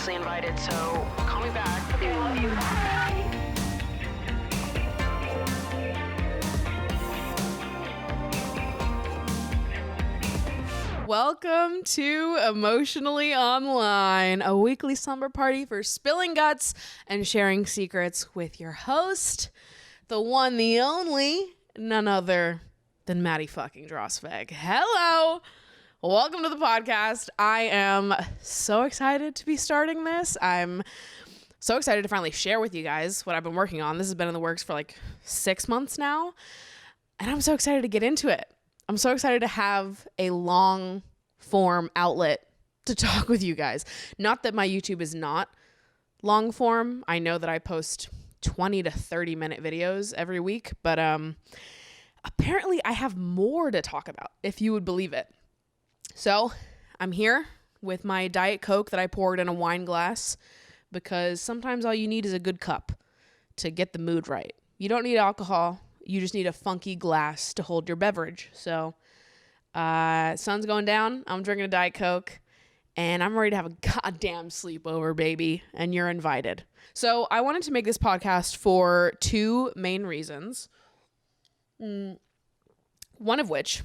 obviously invited, so call me back. Okay, I love you. Bye. Welcome to Emotionally Online, a weekly slumber party for spilling guts and sharing secrets with your host, the one, the only, none other than Maddie fucking Drossveg. Hello! Welcome to the podcast. I am so excited to be starting this. I'm so excited to finally share with you guys what I've been working on. This has been in the works for like 6 months now, and I'm so excited to get into it. I'm so excited to have a long form outlet to talk with you guys. Not that my YouTube is not long form. I know that I post 20 to 30 minute videos every week, but apparently I have more to talk about, if you would believe it. So I'm here with my Diet Coke that I poured in a wine glass, because sometimes all you need is a good cup to get the mood right. You don't need alcohol. You just need a funky glass to hold your beverage. So sun's going down. I'm drinking a Diet Coke and I'm ready to have a goddamn sleepover, baby. And you're invited. So I wanted to make this podcast for two main reasons. One of which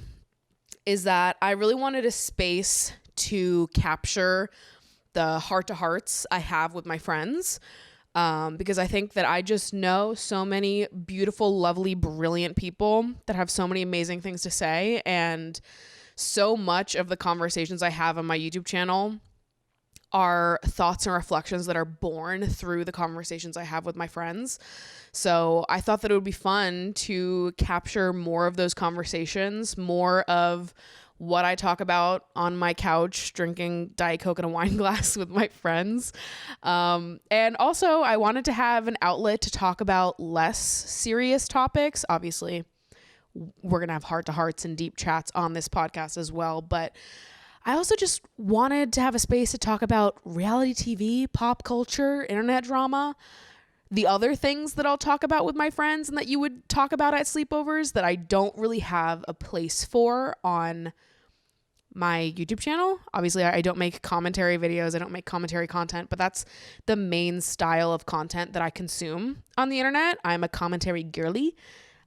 is that I really wanted a space to capture the heart-to-hearts I have with my friends, because I think that I just know so many beautiful, lovely, brilliant people that have so many amazing things to say, and so much of the conversations I have on my YouTube channel are thoughts and reflections that are born through the conversations I have with my friends. So I thought that it would be fun to capture more of those conversations, more of what I talk about on my couch, drinking Diet Coke in a wine glass with my friends. And also I wanted to have an outlet to talk about less serious topics. Obviously, we're going to have heart-to-hearts and deep chats on this podcast as well, but I also just wanted to have a space to talk about reality TV, pop culture, internet drama, the other things that I'll talk about with my friends and that you would talk about at sleepovers that I don't really have a place for on my YouTube channel. Obviously, I don't make commentary videos. I don't make commentary content, but that's the main style of content that I consume on the internet. I'm a commentary girly.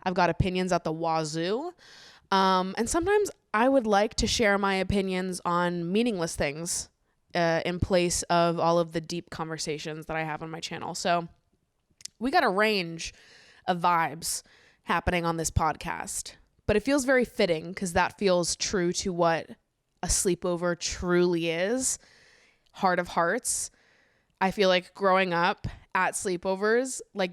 I've got opinions at the wazoo. And sometimes I would like to share my opinions on meaningless things in place of all of the deep conversations that I have on my channel. So we got a range of vibes happening on this podcast, but it feels very fitting because that feels true to what a sleepover truly is. Heart of hearts. I feel like growing up at sleepovers, like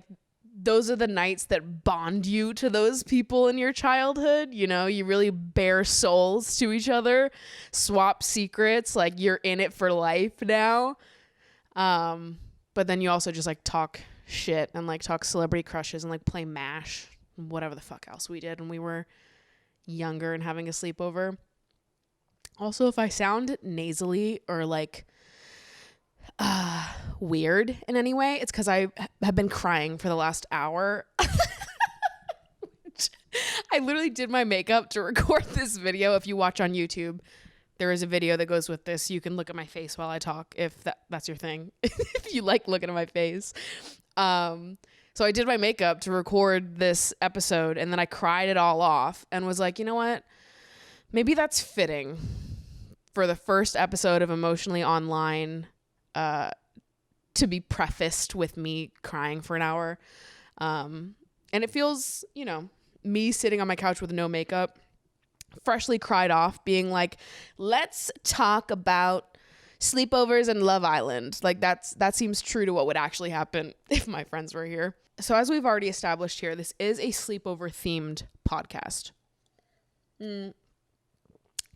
those are the nights that bond you to those people in your childhood. You know, you really bare souls to each other, swap secrets, like you're in it for life now. But then you also just like talk shit and like talk celebrity crushes and like play MASH, whatever the fuck else we did when we were younger and having a sleepover. Also, if I sound nasally or like weird in any way, it's because I have been crying for the last hour. I literally did my makeup to record this video. If you watch on YouTube, there is a video that goes with this. You can look at my face while I talk if that's your thing. If you like looking at my face. So I did my makeup to record this episode, and then I cried it all off and was like, you know what? Maybe that's fitting for the first episode of Emotionally Online to be prefaced with me crying for an hour. And it feels, you know, me sitting on my couch with no makeup, freshly cried off, being like, let's talk about sleepovers and Love Island. Like that seems true to what would actually happen if my friends were here. So as we've already established here, this is a sleepover themed podcast.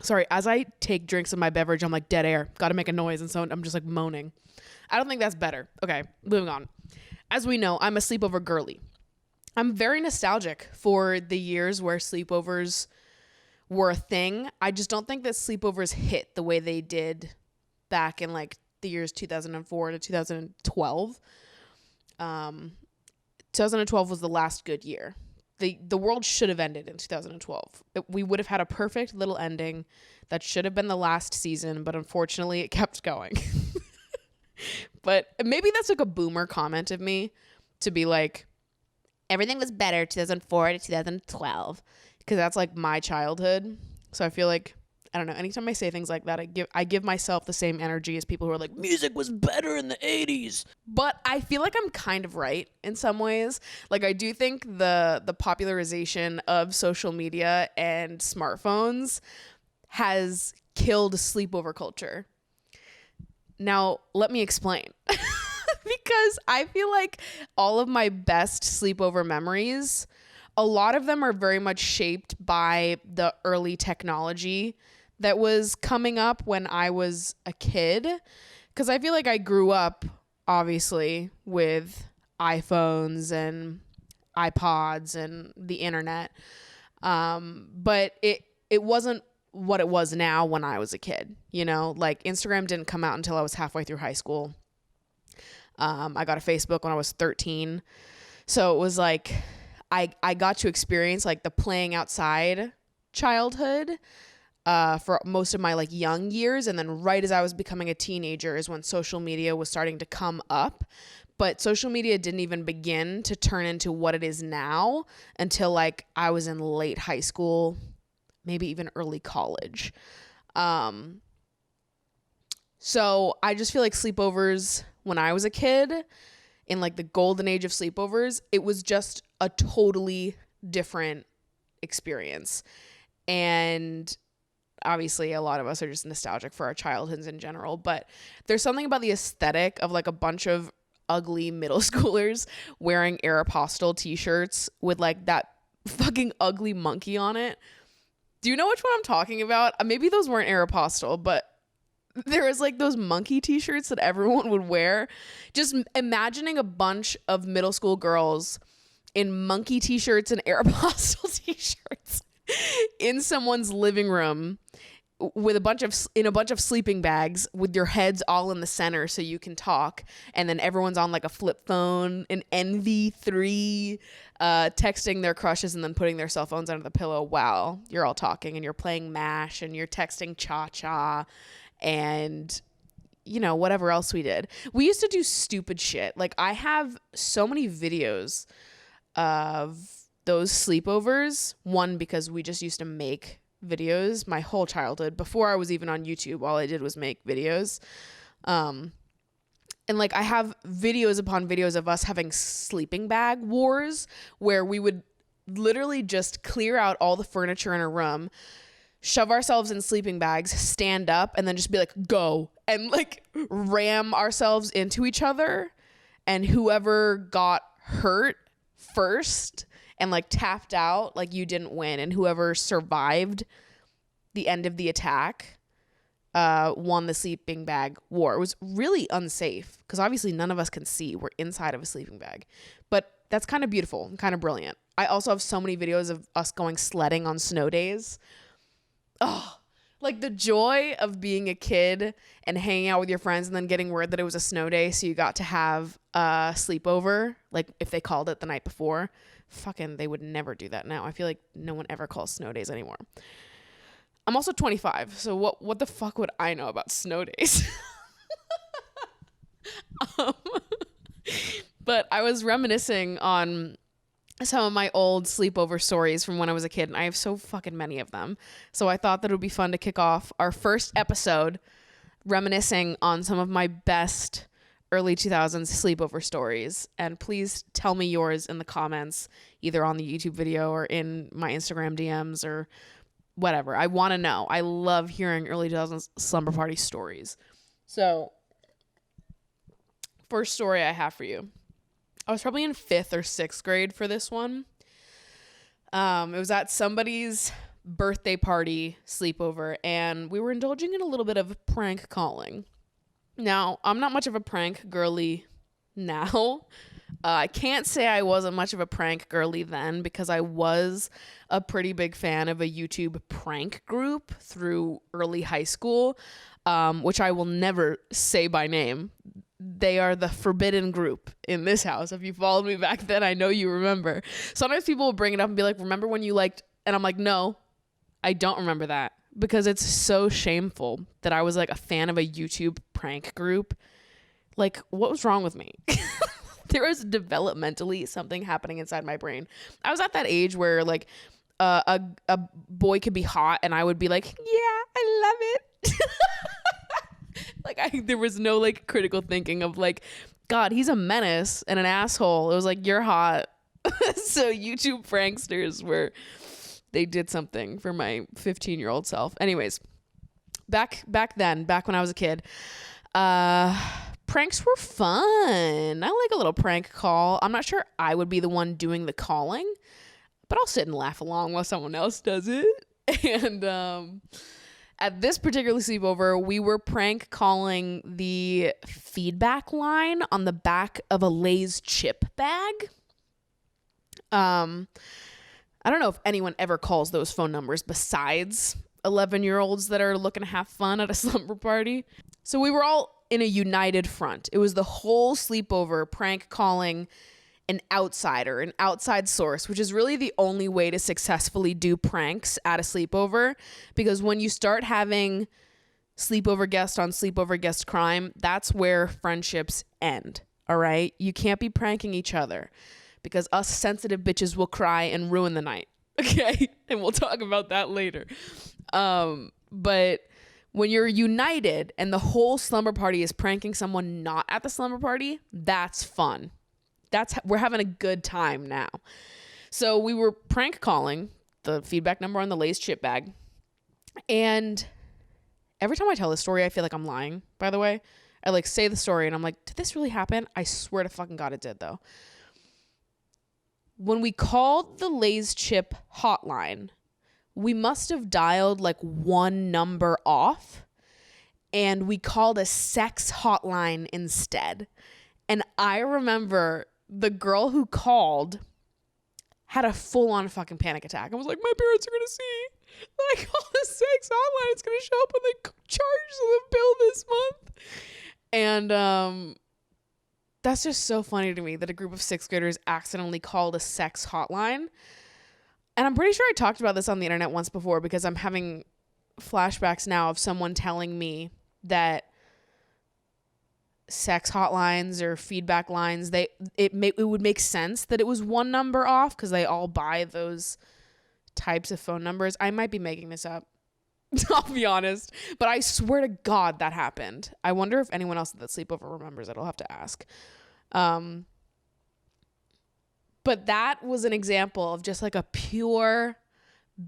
Sorry, as I take drinks of my beverage, I'm like dead air. Got to make a noise. And so I'm just like moaning. I don't think that's better. Okay, moving on. As we know, I'm a sleepover girly. I'm very nostalgic for the years where sleepovers were a thing. I just don't think that sleepovers hit the way they did back in like the years 2004 to 2012. 2012 was the last good year. The world should have ended in 2012. We would have had a perfect little ending that should have been the last season, but unfortunately it kept going. But maybe that's like a boomer comment of me to be like, everything was better 2004 to 2012, because that's like my childhood. So I feel like, I don't know, anytime I say things like that, I give myself the same energy as people who are like, music was better in the 80s. But I feel like I'm kind of right in some ways. Like, I do think the popularization of social media and smartphones has killed sleepover culture. Now, let me explain. Because I feel like all of my best sleepover memories, a lot of them are very much shaped by the early technology that was coming up when I was a kid. Because I feel like I grew up, obviously, with iPhones and iPods and the internet. But it wasn't what it was now when I was a kid. You know, like Instagram didn't come out until I was halfway through high school. I got a Facebook when I was 13. So it was like I got to experience like the playing outside childhood for most of my like young years. And then right as I was becoming a teenager is when social media was starting to come up. But social media didn't even begin to turn into what it is now until like I was in late high school, maybe even early college. So I just feel like sleepovers when I was a kid, in like the golden age of sleepovers, it was just a totally different experience. And obviously a lot of us are just nostalgic for our childhoods in general, but there's something about the aesthetic of like a bunch of ugly middle schoolers wearing Aeropostale t-shirts with like that fucking ugly monkey on it. Do you know which one I'm talking about? Maybe those weren't Aeropostale, but there was like those monkey t-shirts that everyone would wear. Just imagining a bunch of middle school girls in monkey t-shirts and Aeropostale t-shirts in someone's living room with a bunch of sleeping bags with your heads all in the center so you can talk, and then everyone's on like a flip phone, an NV3, texting their crushes and then putting their cell phones under the pillow while you're all talking, and you're playing MASH and you're texting Cha-Cha and you know whatever else we did. We used to do stupid shit. Like I have so many videos of those sleepovers, one because we just used to make videos my whole childhood. Before I was even on YouTube, all I did was make videos. And like I have videos upon videos of us having sleeping bag wars where we would literally just clear out all the furniture in a room, shove ourselves in sleeping bags, stand up, and then just be like, go, and like ram ourselves into each other. And whoever got hurt first and like tapped out, like you didn't win. And whoever survived the end of the attack won the sleeping bag war. It was really unsafe because obviously none of us can see. We're inside of a sleeping bag. But that's kind of beautiful and kind of brilliant. I also have so many videos of us going sledding on snow days. Oh, like the joy of being a kid and hanging out with your friends and then getting word that it was a snow day, so you got to have a sleepover, like if they called it the night before. Fucking, they would never do that now. I feel like no one ever calls snow days anymore. I'm also 25, so what the fuck would I know about snow days? But I was reminiscing on some of my old sleepover stories from when I was a kid, and I have so fucking many of them. So I thought that it would be fun to kick off our first episode reminiscing on some of my best early 2000s sleepover stories. And please tell me yours in the comments, either on the YouTube video or in my Instagram DMs or whatever. I want to know. I love hearing early 2000s slumber party stories. So first story I have for you. I was probably in 5th or 6th grade for this one. It was at somebody's birthday party sleepover, and we were indulging in a little bit of prank calling. Now, I'm not much of a prank girly now. I can't say I wasn't much of a prank girly then, because I was a pretty big fan of a YouTube prank group through early high school, which I will never say by name. They are the forbidden group in this house. If you followed me back then, I know you remember. Sometimes people will bring it up and be like, remember when you liked, and I'm like, no, I don't remember that, because it's so shameful that I was like a fan of a YouTube prank group Like, what was wrong with me? There was developmentally something happening inside my brain. I was at that age where like a boy could be hot and I would be like, yeah, I love it. Like there was no like critical thinking of like, God, he's a menace and an asshole. It was like, you're hot. So YouTube pranksters they did something for my 15-year-old self. Anyways, back then, back when I was a kid, pranks were fun. I like a little prank call. I'm not sure I would be the one doing the calling, but I'll sit and laugh along while someone else does it. And at this particular sleepover, we were prank calling the feedback line on the back of a Lay's chip bag. I don't know if anyone ever calls those phone numbers besides 11-year-olds that are looking to have fun at a slumber party. So we were all in a united front. It was the whole sleepover prank calling an outsider, an outside source, which is really the only way to successfully do pranks at a sleepover. Because when you start having sleepover guest on sleepover guest crime, that's where friendships end. All right? You can't be pranking each other because us sensitive bitches will cry and ruin the night. Okay? And we'll talk about that later. But when you're united and the whole slumber party is pranking someone not at the slumber party, that's fun. We're having a good time now. So we were prank calling the feedback number on the Lay's chip bag. And every time I tell this story, I feel like I'm lying, by the way. I like say the story and I'm like, did this really happen? I swear to fucking God it did though. When we called the Lay's chip hotline, we must have dialed like one number off and we called a sex hotline instead. And I remember the girl who called had a full-on fucking panic attack. I was like, my parents are going to see that I called a sex hotline. It's going to show up on the charge the bill this month. And that's just so funny to me that a group of sixth graders accidentally called a sex hotline. And I'm pretty sure I talked about this on the internet once before because I'm having flashbacks now of someone telling me that sex hotlines or feedback lines, it would make sense that it was one number off because they all buy those types of phone numbers. I might be making this up. I'll be honest, but I swear to God that happened. I wonder if anyone else at that sleepover remembers it. I'll have to ask. But that was an example of just like a pure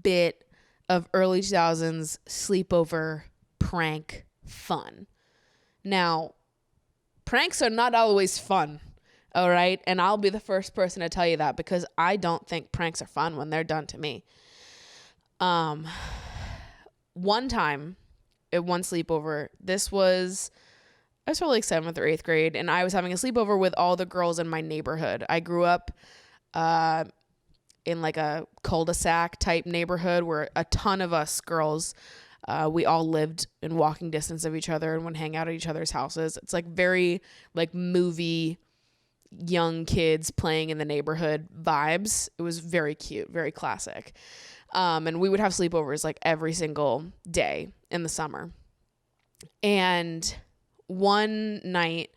bit of early 2000s sleepover prank fun. Now, pranks are not always fun, all right? And I'll be the first person to tell you that because I don't think pranks are fun when they're done to me. One time at one sleepover, I was probably like 7th or 8th grade, and I was having a sleepover with all the girls in my neighborhood. I grew up in like a cul-de-sac type neighborhood where a ton of us girls, we all lived in walking distance of each other and would hang out at each other's houses. It's like very like movie young kids playing in the neighborhood vibes. It was very cute, very classic. And we would have sleepovers like every single day in the summer. And one night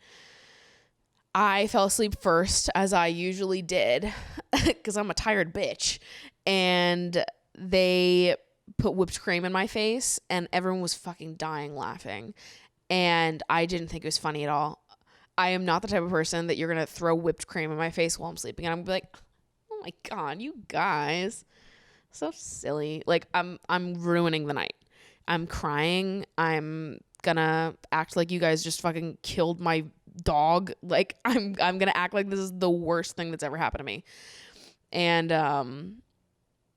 I fell asleep first, as I usually did, because I'm a tired bitch. And they put whipped cream in my face and everyone was fucking dying laughing. And I didn't think it was funny at all. I am not the type of person that you're going to throw whipped cream in my face while I'm sleeping. And I'm like, oh my God, you guys. So silly. Like I'm ruining the night. I'm crying. I'm gonna act like you guys just fucking killed my dog. Like I'm gonna act like this is the worst thing that's ever happened to me. And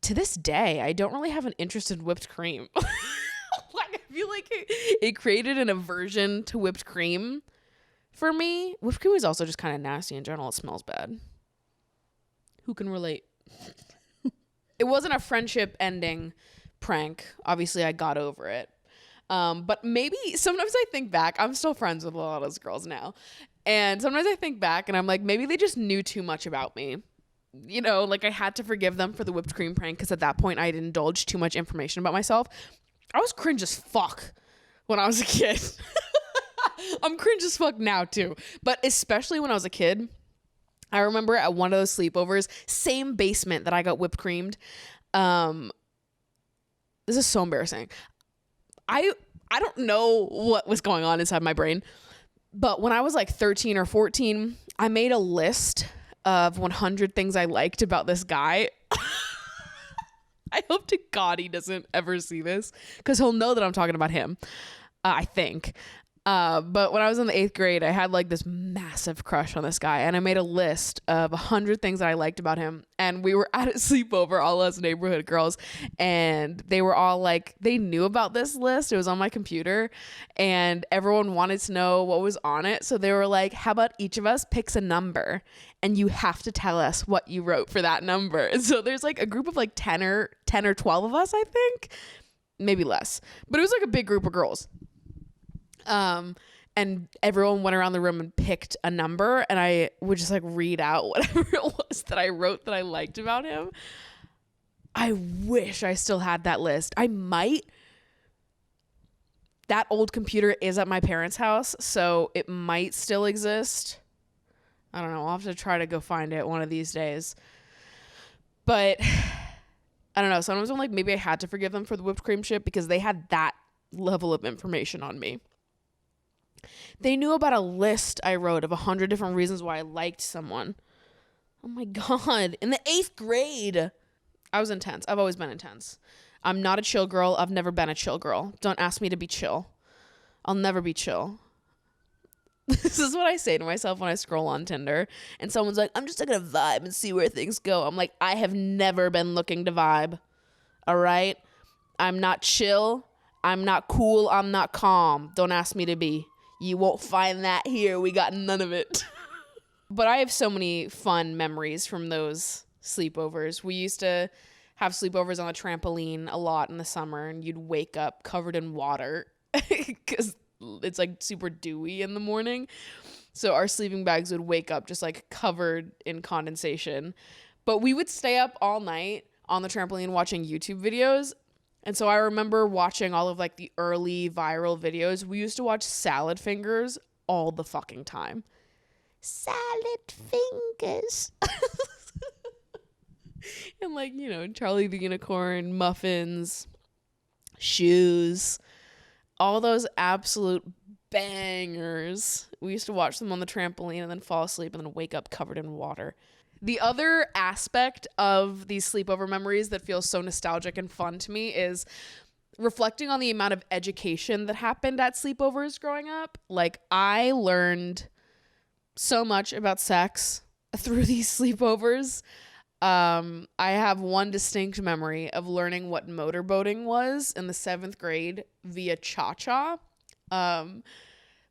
to this day, I don't really have an interest in whipped cream. Like I feel like it created an aversion to whipped cream for me. Whipped cream is also just kind of nasty in general. It smells bad. Who can relate? It wasn't a friendship ending prank. Obviously, I got over it. But maybe sometimes I think back. I'm still friends with a lot of those girls now. And sometimes I think back and I'm like, maybe they just knew too much about me. You know, like I had to forgive them for the whipped cream prank because at that point I had indulged too much information about myself. I was cringe as fuck when I was a kid. I'm cringe as fuck now too. But especially when I was a kid, I remember at one of those sleepovers, same basement that I got whipped creamed. This is so embarrassing. I don't know what was going on inside my brain, but when I was like 13 or 14, I made a list of 100 things I liked about this guy. I hope to God he doesn't ever see this because he'll know that I'm talking about him. I think. But when I was in the 8th grade, I had like this massive crush on this guy, and I made a list of 100 things that I liked about him. And we were at a sleepover, all us neighborhood girls, and they were all like, they knew about this list. It was on my computer, and everyone wanted to know what was on it. So they were like, how about each of us picks a number, and you have to tell us what you wrote for that number. And so there's like a group of like 10 or 12 of us, I think, maybe less, but it was like a big group of girls. And everyone went around the room and picked a number, and I would just like read out whatever it was that I wrote that I liked about him. I wish I still had that list. I might. That old computer is at my parents' house, so it might still exist. I don't know. I'll have to try to go find it one of these days. But I don't know. Sometimes I'm like, maybe I had to forgive them for the whipped cream shit because they had that level of information on me. They knew about a list I wrote of 100 different reasons why I liked someone. Oh my God. In the 8th grade. I was intense. I've always been intense. I'm not a chill girl. I've never been a chill girl. Don't ask me to be chill. I'll never be chill. This is what I say to myself when I scroll on Tinder and someone's like, I'm just going to vibe and see where things go. I'm like, I have never been looking to vibe. All right? I'm not chill. I'm not cool. I'm not calm. Don't ask me to be. You won't find that here. We got none of it. But I have so many fun memories from those sleepovers. We used to have sleepovers on the trampoline a lot in the summer, and you'd wake up covered in water because it's like super dewy in the morning. So our sleeping bags would wake up just like covered in condensation. But we would stay up all night on the trampoline watching YouTube videos. And so I remember watching all of like the early viral videos. We used to watch Salad Fingers all the fucking time. Salad Fingers. And like, you know, Charlie the Unicorn, muffins, shoes, all those absolute bangers. We used to watch them on the trampoline and then fall asleep and then wake up covered in water. The other aspect of these sleepover memories that feels so nostalgic and fun to me is reflecting on the amount of education that happened at sleepovers growing up. Like, I learned so much about sex through these sleepovers. I have one distinct memory of learning what motorboating was in the 7th grade via Cha-Cha.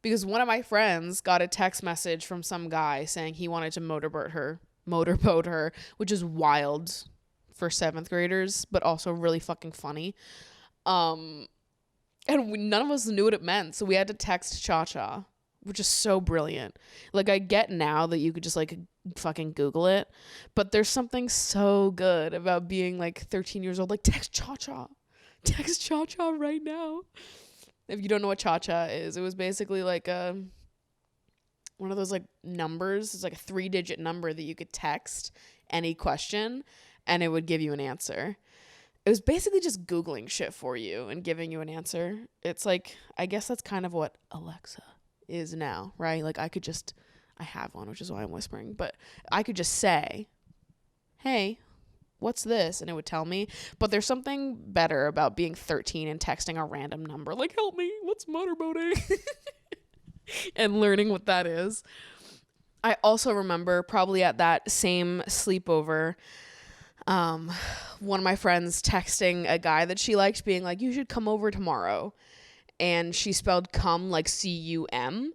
Because one of my friends got a text message from some guy saying he wanted to motorboat her, which is wild for 7th graders, but also really fucking funny. And none of us knew what it meant, so we had to text Cha-Cha, which is so brilliant. Like, I get now that you could just like fucking Google it, but there's something so good about being like 13 years old. Like, text Cha-Cha right now. If you don't know what Cha-Cha is, it was basically like one of those like numbers. It's like a 3-digit number that you could text any question and it would give you an answer. It was basically just Googling shit for you and giving you an answer. It's like, I guess that's kind of what Alexa is now, right? Like, I have one, which is why I'm whispering, but I could just say, hey, what's this? And it would tell me. But there's something better about being 13 and texting a random number, like, help me, what's motorboating? And learning what that is. I also remember probably at that same sleepover, one of my friends texting a guy that she liked being like, you should come over tomorrow. And she spelled cum like C-U-M.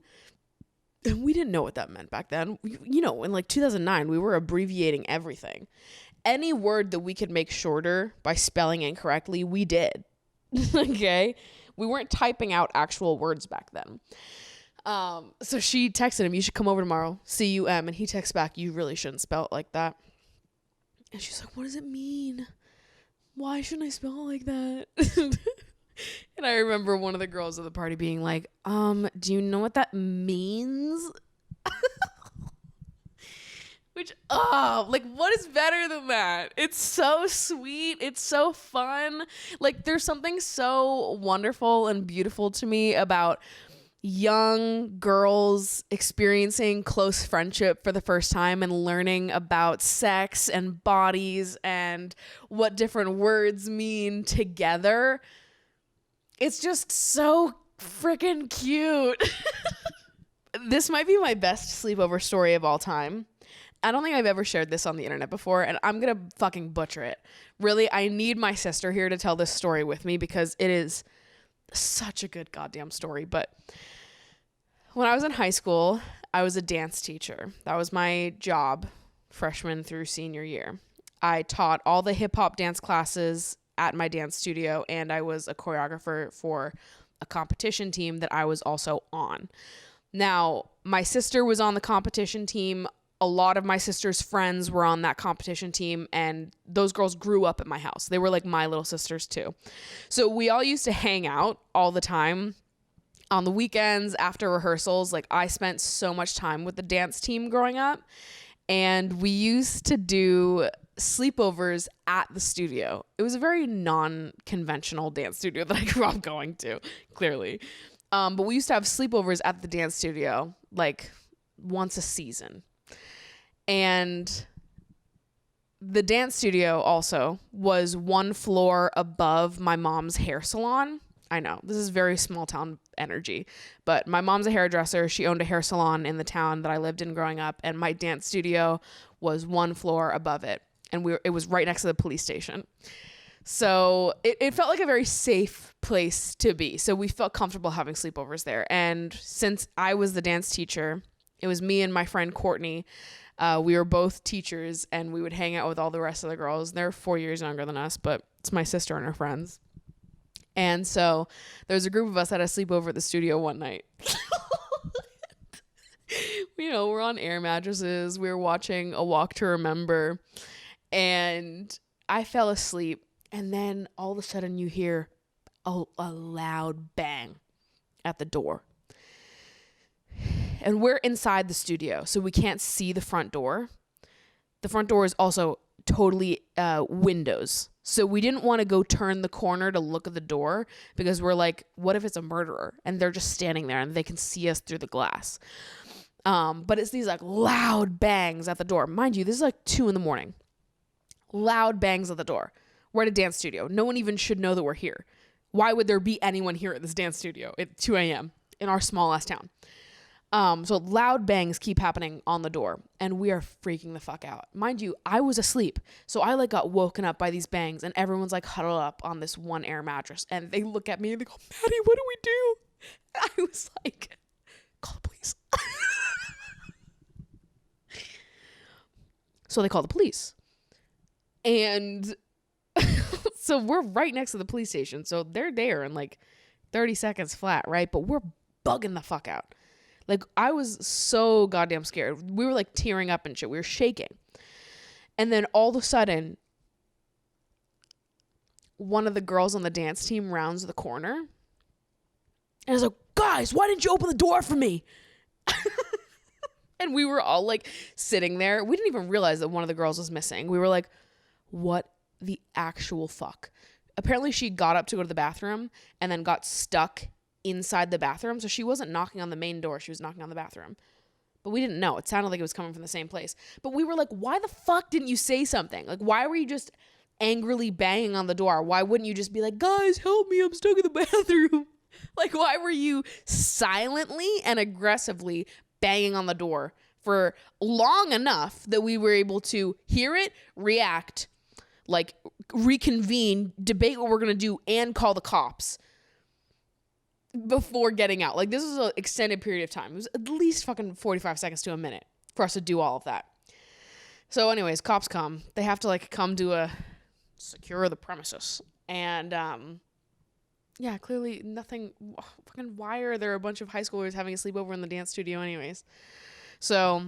And we didn't know what that meant back then. You know, in like 2009, we were abbreviating everything. Any word that we could make shorter by spelling incorrectly, we did. Okay? We weren't typing out actual words back then. So she texted him, you should come over tomorrow, C-U-M. And he texts back, you really shouldn't spell it like that. And she's like, what does it mean? Why shouldn't I spell it like that? And I remember one of the girls at the party being like, do you know what that means? Which, like, what is better than that? It's so sweet. It's so fun. Like, there's something so wonderful and beautiful to me about young girls experiencing close friendship for the first time and learning about sex and bodies and what different words mean together. It's just so freaking cute. This might be my best sleepover story of all time. I don't think I've ever shared this on the internet before, and I'm going to fucking butcher it. Really, I need my sister here to tell this story with me because it is such a good goddamn story. But when I was in high school, I was a dance teacher. That was my job, freshman through senior year. I taught all the hip-hop dance classes at my dance studio, and I was a choreographer for a competition team that I was also on. Now, my sister was on the competition team. A lot of my sister's friends were on that competition team, and those girls grew up at my house. They were like my little sisters too. So we all used to hang out all the time on the weekends after rehearsals. Like, I spent so much time with the dance team growing up, and we used to do sleepovers at the studio. It was a very non-conventional dance studio that I grew up going to, clearly. But we used to have sleepovers at the dance studio like once a season. And the dance studio also was one floor above my mom's hair salon. I know, this is very small town energy, but my mom's a hairdresser. She owned a hair salon in the town that I lived in growing up, and my dance studio was one floor above it. And it was right next to the police station. So it felt like a very safe place to be. So we felt comfortable having sleepovers there. And since I was the dance teacher, it was me and my friend Courtney. We were both teachers, and we would hang out with all the rest of the girls. They're 4 years younger than us, but it's my sister and her friends. And so there was a group of us that had a sleepover at the studio one night. We're on air mattresses. We were watching A Walk to Remember, and I fell asleep. And then all of a sudden you hear a loud bang at the door. And we're inside the studio, so we can't see the front door. The front door is also totally windows. So we didn't want to go turn the corner to look at the door because we're like, what if it's a murderer and they're just standing there and they can see us through the glass? But it's these like loud bangs at the door. Mind you, this is like 2 a.m. Loud bangs at the door. We're at a dance studio. No one even should know that we're here. Why would there be anyone here at this dance studio at 2 a.m. in our small ass town? So loud bangs keep happening on the door, and we are freaking the fuck out. Mind you, I was asleep, so I like got woken up by these bangs, and everyone's like huddled up on this one air mattress, and they look at me and they go, Maddie, what do we do? And I was like, call the police. So they call the police, and so we're right next to the police station, so they're there in like 30 seconds flat, right? But we're bugging the fuck out. Like, I was so goddamn scared. We were like tearing up and shit. We were shaking. And then all of a sudden, one of the girls on the dance team rounds the corner. And I was like, guys, why didn't you open the door for me? And we were all like sitting there. We didn't even realize that one of the girls was missing. We were like, what the actual fuck? Apparently she got up to go to the bathroom and then got stuck inside the bathroom. So she wasn't knocking on the main door. She was knocking on the bathroom. But we didn't know. It sounded like it was coming from the same place. But we were like, why the fuck didn't you say something? Like, why were you just angrily banging on the door? Why wouldn't you just be like, guys, help me, I'm stuck in the bathroom? Like, why were you silently and aggressively banging on the door for long enough that we were able to hear it, react, like reconvene, debate what we're going to do, and call the cops before getting out? Like, this was an extended period of time. It was at least fucking 45 seconds to a minute for us to do all of that. So anyways, cops come. They have to like come to secure the premises. And yeah, clearly nothing. Fucking why are there a bunch of high schoolers having a sleepover in the dance studio anyways? So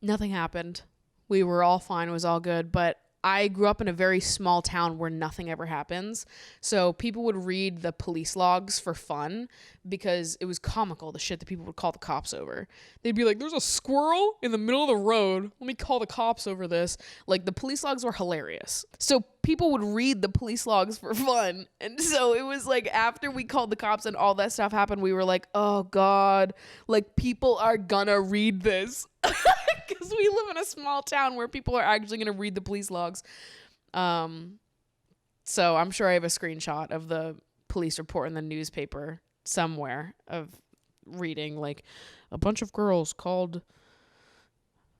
nothing happened. We were all fine. It was all good. But I grew up in a very small town where nothing ever happens. So people would read the police logs for fun because it was comical, the shit that people would call the cops over. They'd be like, there's a squirrel in the middle of the road. Let me call the cops over this. Like, the police logs were hilarious. So people would read the police logs for fun. And so it was like, after we called the cops and all that stuff happened, we were like, oh God, like, people are gonna read this. Because we live in a small town where people are actually going to read the police logs. So I'm sure I have a screenshot of the police report in the newspaper somewhere of reading, like, a bunch of girls called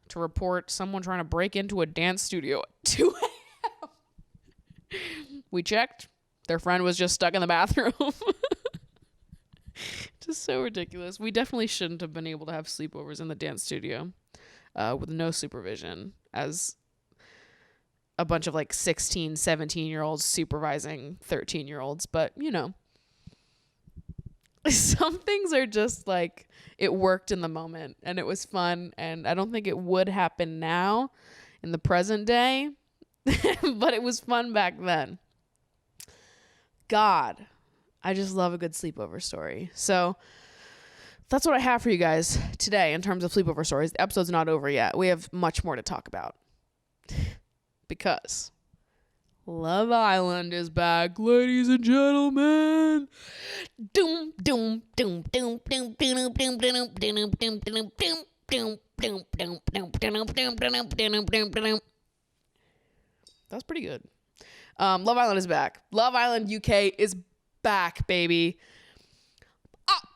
to report someone trying to break into a dance studio at 2 a.m. We checked. Their friend was just stuck in the bathroom. Just so ridiculous. We definitely shouldn't have been able to have sleepovers in the dance studio with no supervision, as a bunch of like 16, 17-year-olds supervising 13-year-olds. But, you know, some things are just like, it worked in the moment and it was fun. And I don't think it would happen now in the present day, but it was fun back then. God, I just love a good sleepover story. So that's what I have for you guys today in terms of sleepover stories. The episode's not over yet. We have much more to talk about because Love Island is back, ladies and gentlemen. Doom, doom, doom, doom, doom, doom, doom, doom, doom, doom, doom, doom, doom. That's pretty good. Love Island is back. Love Island UK is back, baby.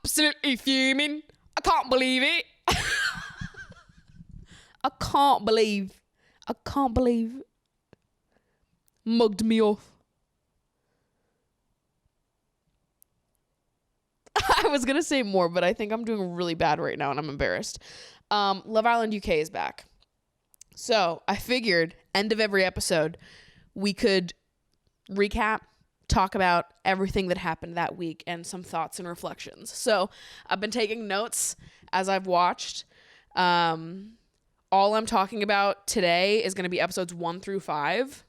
Absolutely fuming. I can't believe it. I can't believe. Mugged me off. I was going to say more, but I think I'm doing really bad right now and I'm embarrassed. Love Island UK is back. So I figured end of every episode, we could recap, talk about everything that happened that week and some thoughts and reflections. So I've been taking notes as I've watched. All I'm talking about today is going to be episodes 1 through 5.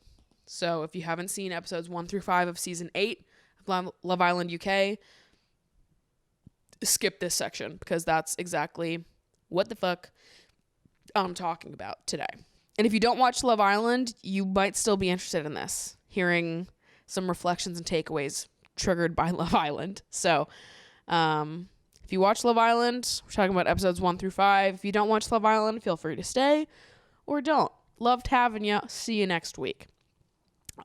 So if you haven't seen episodes 1 through 5 of season 8 of Love Island UK, skip this section because that's exactly what the fuck I'm talking about today. And if you don't watch Love Island, you might still be interested in this, hearing some reflections and takeaways triggered by Love Island. So if you watch Love Island, we're talking about episodes 1 through 5. If you don't watch Love Island, feel free to stay or don't. Loved having you. See you next week.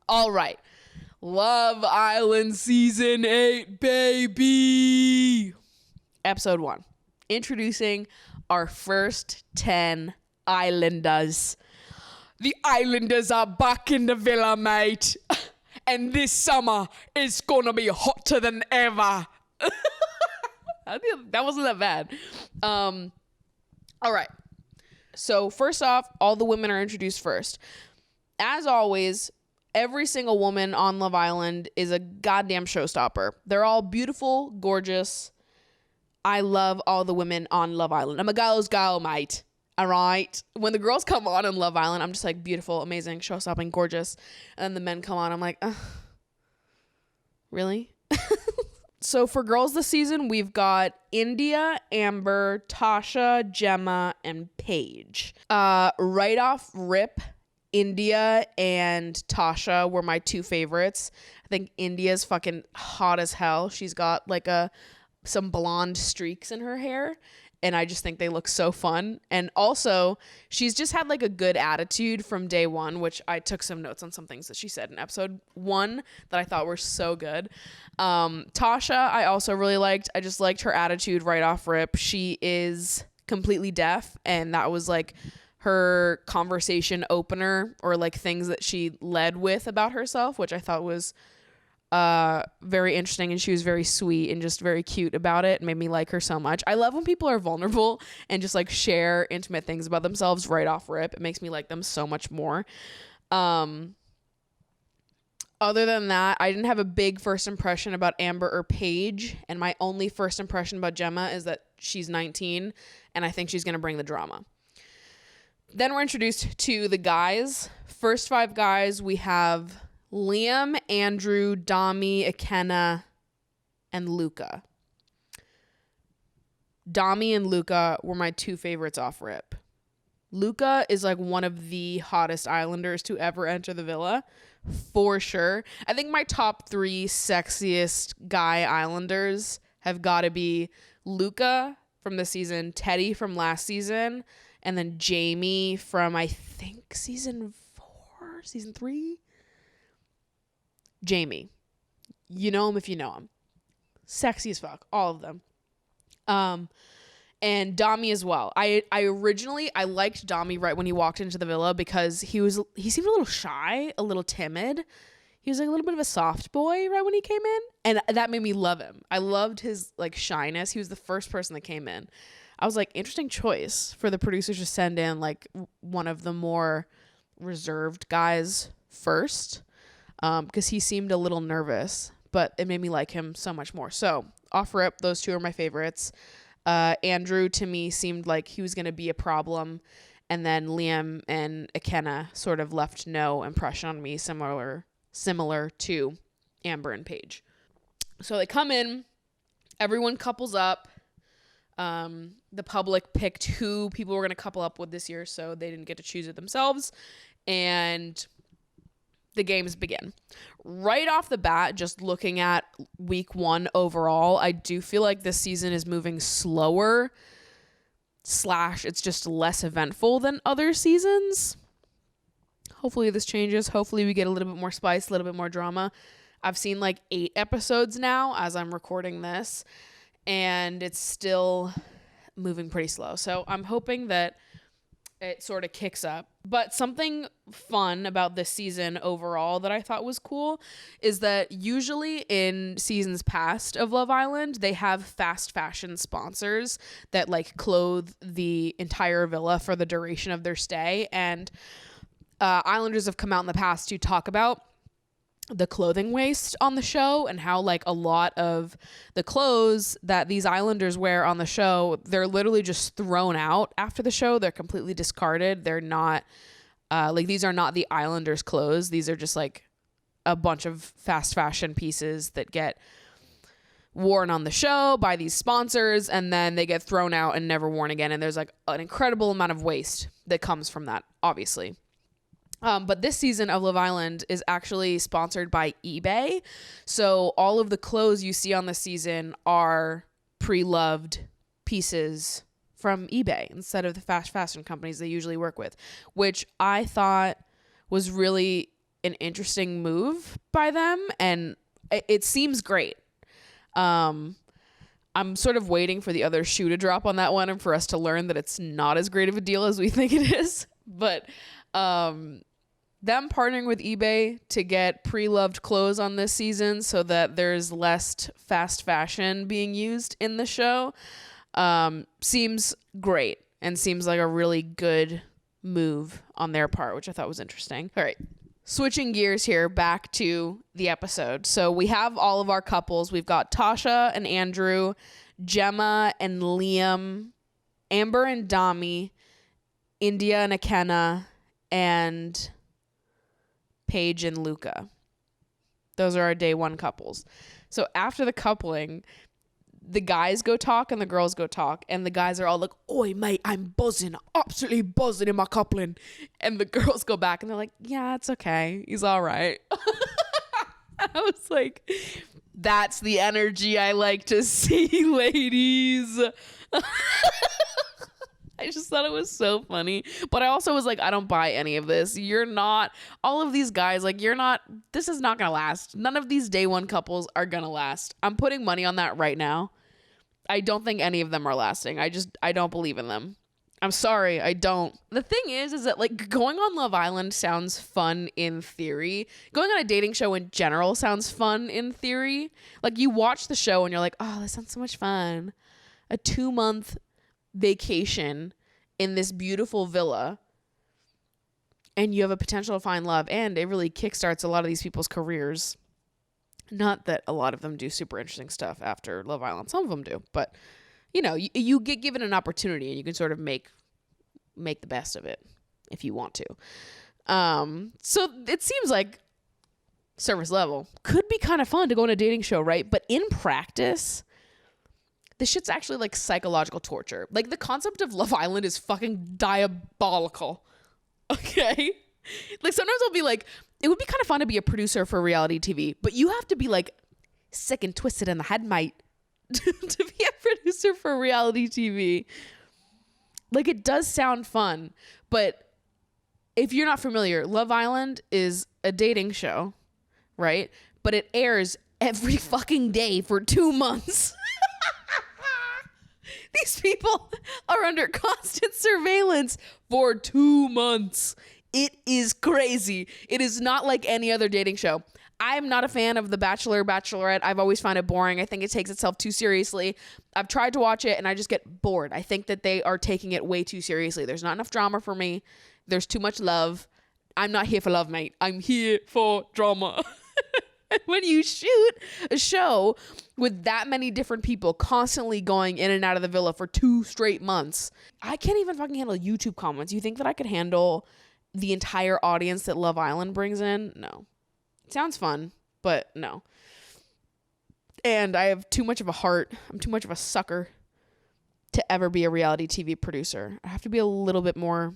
All right. Love Island season 8, baby. Episode 1. Introducing our first 10 Islanders. The Islanders are back in the villa, mate. And this summer is gonna be hotter than ever. I think that wasn't that bad. All right. So first off, all the women are introduced first. As always, every single woman on Love Island is a goddamn showstopper. They're all beautiful, gorgeous. I love all the women on Love Island. I'm a girl's girl, mate. All right. When the girls come on Love Island, I'm just like, beautiful, amazing, show-stopping, gorgeous. And then the men come on, I'm like, really? So for girls this season, we've got India, Amber, Tasha, Gemma, and Paige. Right off rip, India and Tasha were my two favorites. I think India's fucking hot as hell. She's got like some blonde streaks in her hair, and I just think they look so fun. And also, she's just had like a good attitude from day one, which I took some notes on some things that she said in episode 1 that I thought were so good. Tasha, I also really liked. I just liked her attitude right off rip. She is completely deaf, and that was like her conversation opener, or like things that she led with about herself, which I thought was very interesting, and she was very sweet and just very cute about it. It made me like her so much. I love when people are vulnerable and just like share intimate things about themselves right off rip. It makes me like them so much more. Other than that, I didn't have a big first impression about Amber or Paige, and my only first impression about Gemma is that she's 19 and I think she's going to bring the drama. Then we're introduced to the guys. First 5 guys, we have Liam, Andrew, Dami, Ikenna, and Luca. Dami and Luca were my 2 favorites off rip. Luca is like one of the hottest Islanders to ever enter the villa, for sure. I think my top 3 sexiest guy Islanders have got to be Luca from this season, Teddy from last season, and then Jamie from, I think, season 3? Jamie. You know him if you know him. Sexy as fuck. All of them. And Dami as well. I originally liked Dami right when he walked into the villa because he seemed a little shy, a little timid. He was like a little bit of a soft boy right when he came in, and that made me love him. I loved his like shyness. He was the first person that came in. I was like, interesting choice for the producers to send in like one of the more reserved guys first, because he seemed a little nervous, but it made me like him so much more. So off rip, those 2 are my favorites. Andrew to me seemed like he was going to be a problem, and then Liam and Ikenna sort of left no impression on me, similar to Amber and Paige. So they come in, everyone couples up. The public picked who people were going to couple up with this year, so they didn't get to choose it themselves, and the games begin. Right off the bat, just looking at week 1 overall, I do feel like this season is moving slower / it's just less eventful than other seasons. Hopefully this changes. Hopefully we get a little bit more spice, a little bit more drama. I've seen like 8 episodes now as I'm recording this, and it's still moving pretty slow. So I'm hoping that it sort of kicks up. But something fun about this season overall that I thought was cool is that usually in seasons past of Love Island, they have fast fashion sponsors that like clothe the entire villa for the duration of their stay. And Islanders have come out in the past to talk about the clothing waste on the show and how like a lot of the clothes that these Islanders wear on the show, they're literally just thrown out after the show. They're completely discarded. They're not like, these are not the Islanders clothes. These are just like a bunch of fast fashion pieces that get worn on the show by these sponsors, and then they get thrown out and never worn again. And there's like an incredible amount of waste that comes from that, obviously. But this season of Love Island is actually sponsored by eBay. So all of the clothes you see on the season are pre-loved pieces from eBay instead of the fast fashion companies they usually work with, which I thought was really an interesting move by them. And it seems great. I'm sort of waiting for the other shoe to drop on that one and for us to learn that it's not as great of a deal as we think it is. But, them partnering with eBay to get pre-loved clothes on this season so that there's less fast fashion being used in the show seems great and seems like a really good move on their part, which I thought was interesting. All right, switching gears here back to the episode. So we have all of our couples. We've got Tasha and Andrew, Gemma and Liam, Amber and Dami, India and Ikenna, and Paige and Luca. Those are our day 1 couples. So after the coupling, the guys go talk and the girls go talk, and the guys are all like, "Oi, mate, I'm buzzing, absolutely buzzing in my coupling." And the girls go back and they're like, "Yeah, it's okay. He's all right." I was like, that's the energy I like to see, ladies. I just thought it was so funny. But I also was like, I don't buy any of this. You're not, all of these guys, like, you're not, this is not going to last. None of these day 1 couples are going to last. I'm putting money on that right now. I don't think any of them are lasting. I don't believe in them. I'm sorry, I don't. The thing is that like going on Love Island sounds fun in theory. Going on a dating show in general sounds fun in theory. Like you watch the show and you're like, oh, this sounds so much fun. A 2-month vacation in this beautiful villa, and you have a potential to find love, and it really kickstarts a lot of these people's careers. Not that a lot of them do super interesting stuff after Love Island. Some of them do, but you know, you get given an opportunity and you can sort of make the best of it. if you want to. So it seems like surface level could be kind of fun to go on a dating show, right? But in practice, this shit's actually like psychological torture. Like the concept of Love Island is fucking diabolical. Okay? Like sometimes I'll be like, it would be kind of fun to be a producer for reality TV, but you have to be like sick and twisted in the head, mate, to be a producer for reality TV. Like it does sound fun, but if you're not familiar, Love Island is a dating show, right? But it airs every fucking day for 2 months. These people are under constant surveillance for 2 months. It is crazy. It is not like any other dating show. I am not a fan of The Bachelor, Bachelorette. I've always found it boring. I think it takes itself too seriously. I've tried to watch it and I just get bored. I think that they are taking it way too seriously. There's not enough drama for me. There's too much love. I'm not here for love, mate. I'm here for drama. When you shoot a show with that many different people constantly going in and out of the villa for 2 straight months, I can't even fucking handle YouTube comments. You think that I could handle the entire audience that Love Island brings in? No. It sounds fun, but no. And I have too much of a heart. I'm too much of a sucker to ever be a reality TV producer. I have to be a little bit more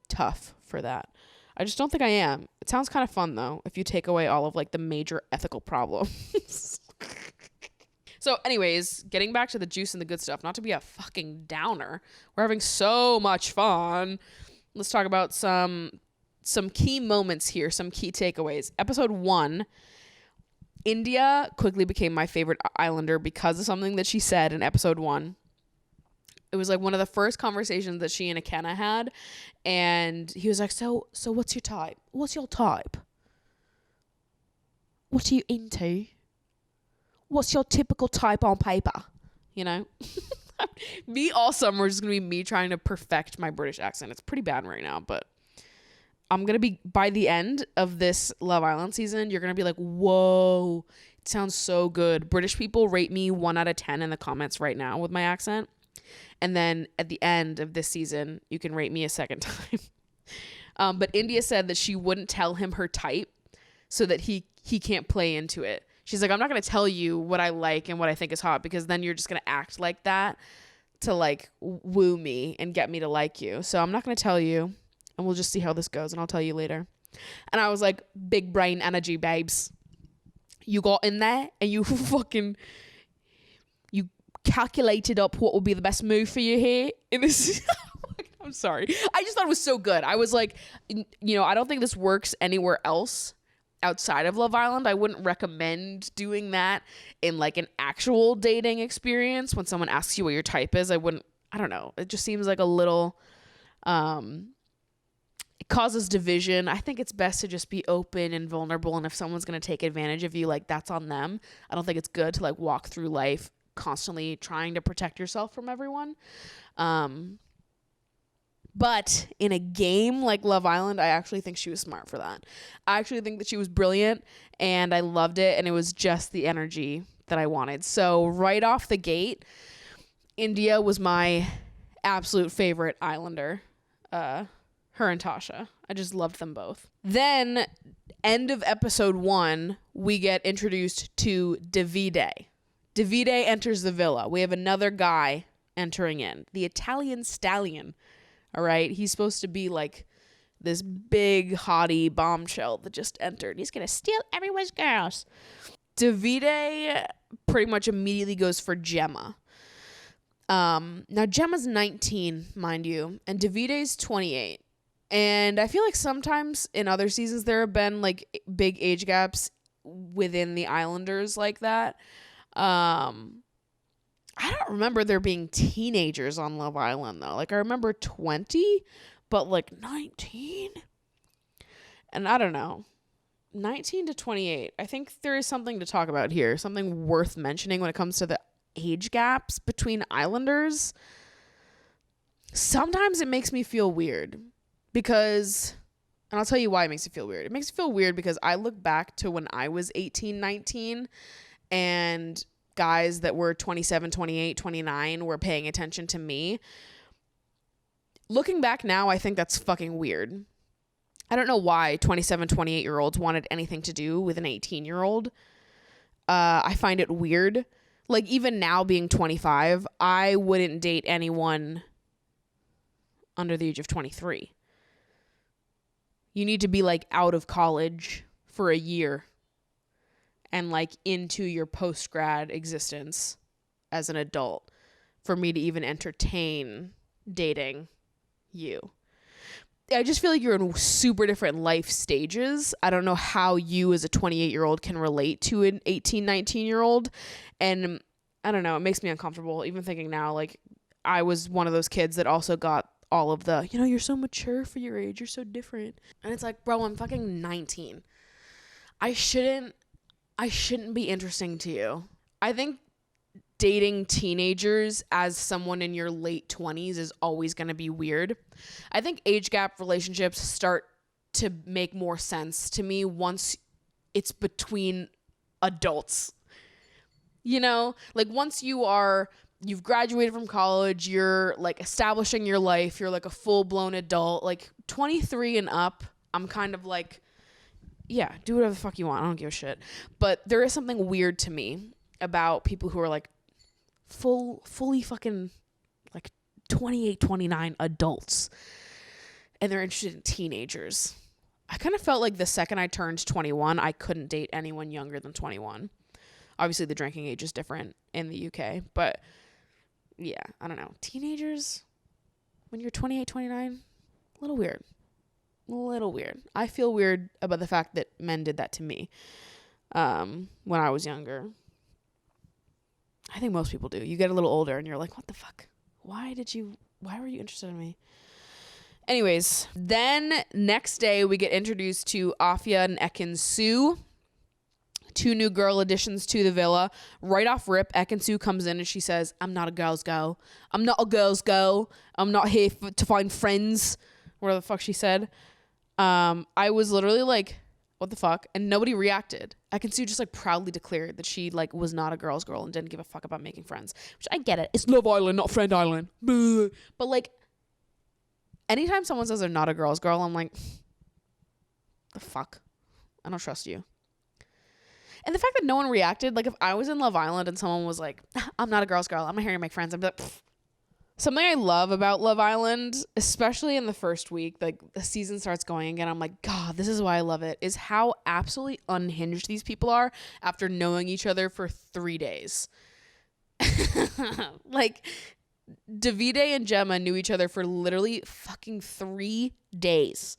tough for that. I just don't think I am. It sounds kind of fun though, if you take away all of like the major ethical problems. So anyways, getting back to the juice and the good stuff, not to be a fucking downer. We're having so much fun. Let's talk about some key moments here, some key takeaways. Episode 1, India quickly became my favorite islander because of something that she said in episode 1. It was like one of the first conversations that she and Akenna had. And he was like, so what's your type? What's your type? What are you into? What's your typical type on paper? You know? Me all summer is going to be me trying to perfect my British accent. It's pretty bad right now, but I'm going to be, by the end of this Love Island season, you're going to be like, whoa, it sounds so good. British people rate me 1 out of 10 in the comments right now with my accent. And then at the end of this season, you can rate me a second time. But India said that she wouldn't tell him her type so that he can't play into it. She's like, I'm not going to tell you what I like and what I think is hot because then you're just going to act like that to like woo me and get me to like you. So I'm not going to tell you and we'll just see how this goes and I'll tell you later. And I was like, big brain energy, babes. You got in there and you fucking... calculated up what would be the best move for you here in this. I'm sorry. I just thought it was so good. I was like, you know, I don't think this works anywhere else outside of Love Island. I wouldn't recommend doing that in like an actual dating experience. When someone asks you what your type is, I don't know. It just seems like a little, it causes division. I think it's best to just be open and vulnerable. And if someone's going to take advantage of you, like that's on them. I don't think it's good to like walk through life constantly trying to protect yourself from everyone. But in a game like Love Island, I actually think she was smart for that. I actually think that she was brilliant and I loved it. And it was just the energy that I wanted. So right off the gate, India was my absolute favorite islander. Her and Tasha. I just loved them both. Then end of episode 1, we get introduced to Davide. Davide enters the villa. We have another guy entering in. The Italian stallion. All right. He's supposed to be like this big hottie bombshell that just entered. He's going to steal everyone's girls. Davide pretty much immediately goes for Gemma. Now Gemma's 19, mind you, and Davide's 28. And I feel like sometimes in other seasons there have been like big age gaps within the Islanders like that. I don't remember there being teenagers on Love Island though. Like I remember 20, but like 19. And I don't know. 19 to 28. I think there is something to talk about here. Something worth mentioning when it comes to the age gaps between Islanders. Sometimes it makes me feel weird because, and I'll tell you why it makes me feel weird. It makes me feel weird because I look back to when I was 18, 19 and guys that were 27, 28, 29 were paying attention to me. looking back now, I think that's fucking weird. I don't know why 27, 28-year-olds wanted anything to do with an 18-year-old. I find it weird. Like, even now being 25, I wouldn't date anyone under the age of 23. You need to be, like, out of college for a year and, like, into your post-grad existence as an adult for me to even entertain dating you. I just feel like you're in super different life stages. I don't know how you as a 28-year-old can relate to an 18, 19-year-old. And I don't know, it makes me uncomfortable even thinking now, like, I was one of those kids that also got all of the, you're so mature for your age, you're so different. And it's like, bro, I'm fucking 19. I shouldn't be interesting to you. I think dating teenagers as someone in your late 20s is always going to be weird. I think age gap relationships start to make more sense to me once it's between adults. Like once you've graduated from college, you're like establishing your life, you're like a full-blown adult, like 23 and up, I'm kind of like, yeah, do whatever the fuck you want. I don't give a shit. But there is something weird to me about people who are like fully fucking like 28, 29 adults and they're interested in teenagers. I kind of felt like the second I turned 21, I couldn't date anyone younger than 21. Obviously the drinking age is different in the UK, but yeah, I don't know. Teenagers when you're 28, 29, a little weird. I feel weird about the fact that men did that to me when I was younger. I think most people do. You get a little older and you're like, what the fuck? Why were you interested in me? Anyways, then next day we get introduced to Afia and Ekin-Su, 2 new girl additions to the villa. Right off rip, Ekin-Su comes in and she says, I'm not a girl's girl. I'm not a girl's girl. I'm not here to find friends. Whatever the fuck she said. I was literally like, what the fuck? And nobody reacted. Ekin-Su just like proudly declared that she like was not a girl's girl and didn't give a fuck about making friends. Which I get it. It's Love Island, not Friend Island. But like, anytime someone says they're not a girl's girl, I'm like, the fuck? I don't trust you. And the fact that no one reacted, like if I was in Love Island and someone was like, I'm not a girl's girl, I'm not here to make friends, I'd be like, pfft. Something I love about Love Island, especially in the first week, like the season starts going again, I'm like, God, this is why I love it, is how absolutely unhinged these people are after knowing each other for 3 days. Like, Davide and Gemma knew each other for literally fucking 3 days.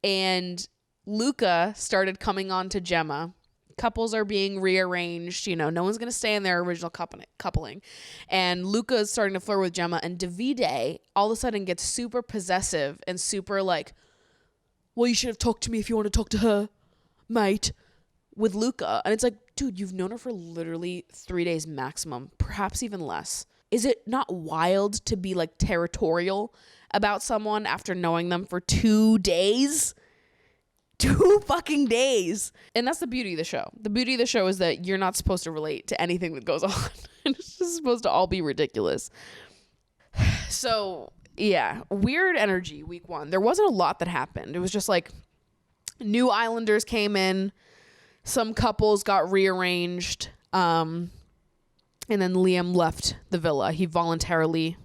And Luca started coming on to Gemma. Couples are being rearranged, no one's going to stay in their original coupling. And Luca is starting to flirt with Gemma, and Davide all of a sudden gets super possessive and super like, well, you should have talked to me if you want to talk to her, mate, with Luca. And it's like, dude, you've known her for literally 3 days maximum, perhaps even less. Is it not wild to be like territorial about someone after knowing them for 2 days? 2 fucking days. And that's the beauty of the show. The beauty of the show is that you're not supposed to relate to anything that goes on. It's just supposed to all be ridiculous. So, yeah, weird energy week 1. There wasn't a lot that happened. It was just like new islanders came in, some couples got rearranged, and then Liam left the villa. He voluntarily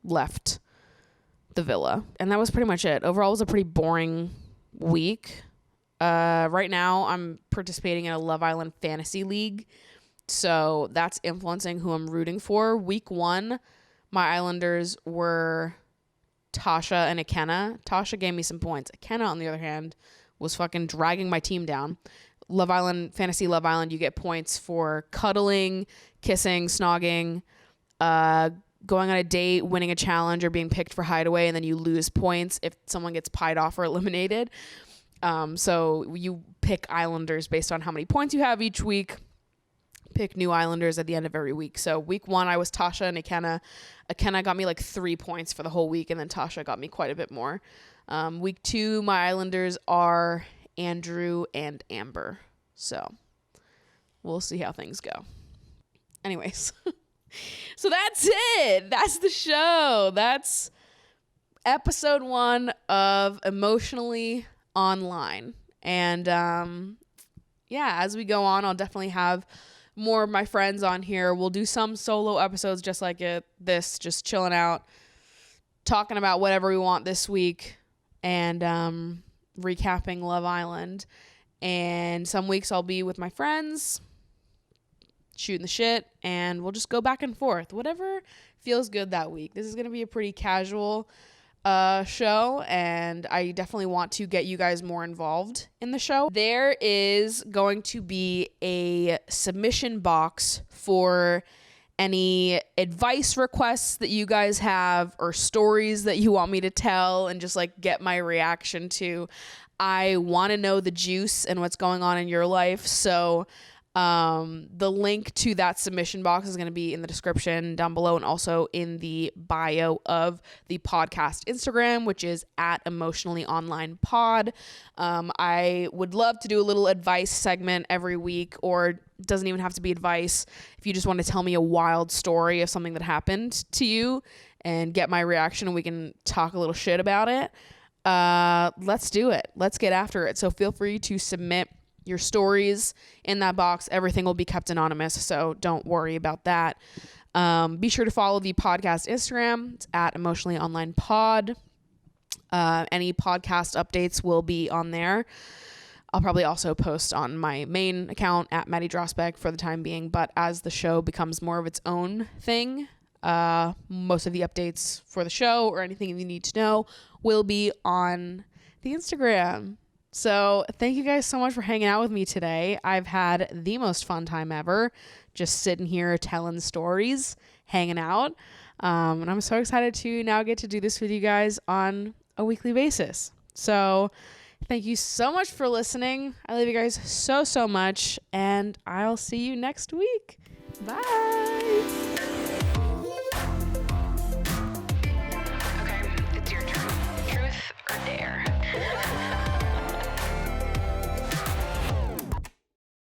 left the villa. And that was pretty much it. Overall, it was a pretty boring week. Right now I'm participating in a Love Island fantasy league, so that's influencing who I'm rooting for. Week 1, my Islanders were Tasha and Ikenna. Tasha gave me some points. Ikenna, on the other hand, was fucking dragging my team down. Love Island, fantasy Love Island, you get points for cuddling, kissing, snogging, going on a date, winning a challenge, or being picked for hideaway, and then you lose points if someone gets pied off or eliminated. So you pick Islanders based on how many points you have each week. Pick new Islanders at the end of every week. So week 1, I was Tasha and Ikenna. Ikenna got me like 3 points for the whole week, and then Tasha got me quite a bit more. Week 2, my Islanders are Andrew and Amber. So we'll see how things go. Anyways, so that's it. That's the show. episode 1 of Emotionally Online. And as we go on, I'll definitely have more of my friends on here. We'll do some solo episodes just like this, just chilling out, talking about whatever we want this week, and recapping Love Island. And some weeks I'll be with my friends, shooting the shit, and we'll just go back and forth. Whatever feels good that week. This is going to be a pretty casual show, and I definitely want to get you guys more involved in the show. There is going to be a submission box for any advice requests that you guys have or stories that you want me to tell and just like get my reaction to. I want to know the juice and what's going on in your life. So the link to that submission box is going to be in the description down below and also in the bio of the podcast Instagram, which is at Emotionally Online Pod. I would love to do a little advice segment every week, or it doesn't even have to be advice. If you just want to tell me a wild story of something that happened to you and get my reaction and we can talk a little shit about it, let's do it. Let's get after it. So feel free to submit your stories in that box. Everything will be kept anonymous, so don't worry about that. Be sure to follow the podcast Instagram. It's at Emotionally Online Pod. Any podcast updates will be on there. I'll probably also post on my main account at Maddie Drosbeck for the time being, but as the show becomes more of its own thing, most of the updates for the show or anything you need to know will be on the Instagram. So thank you guys so much for hanging out with me today. I've had the most fun time ever, just sitting here telling stories, hanging out. And I'm so excited to now get to do this with you guys on a weekly basis. So thank you so much for listening. I love you guys so much, and I'll see you next week. Bye.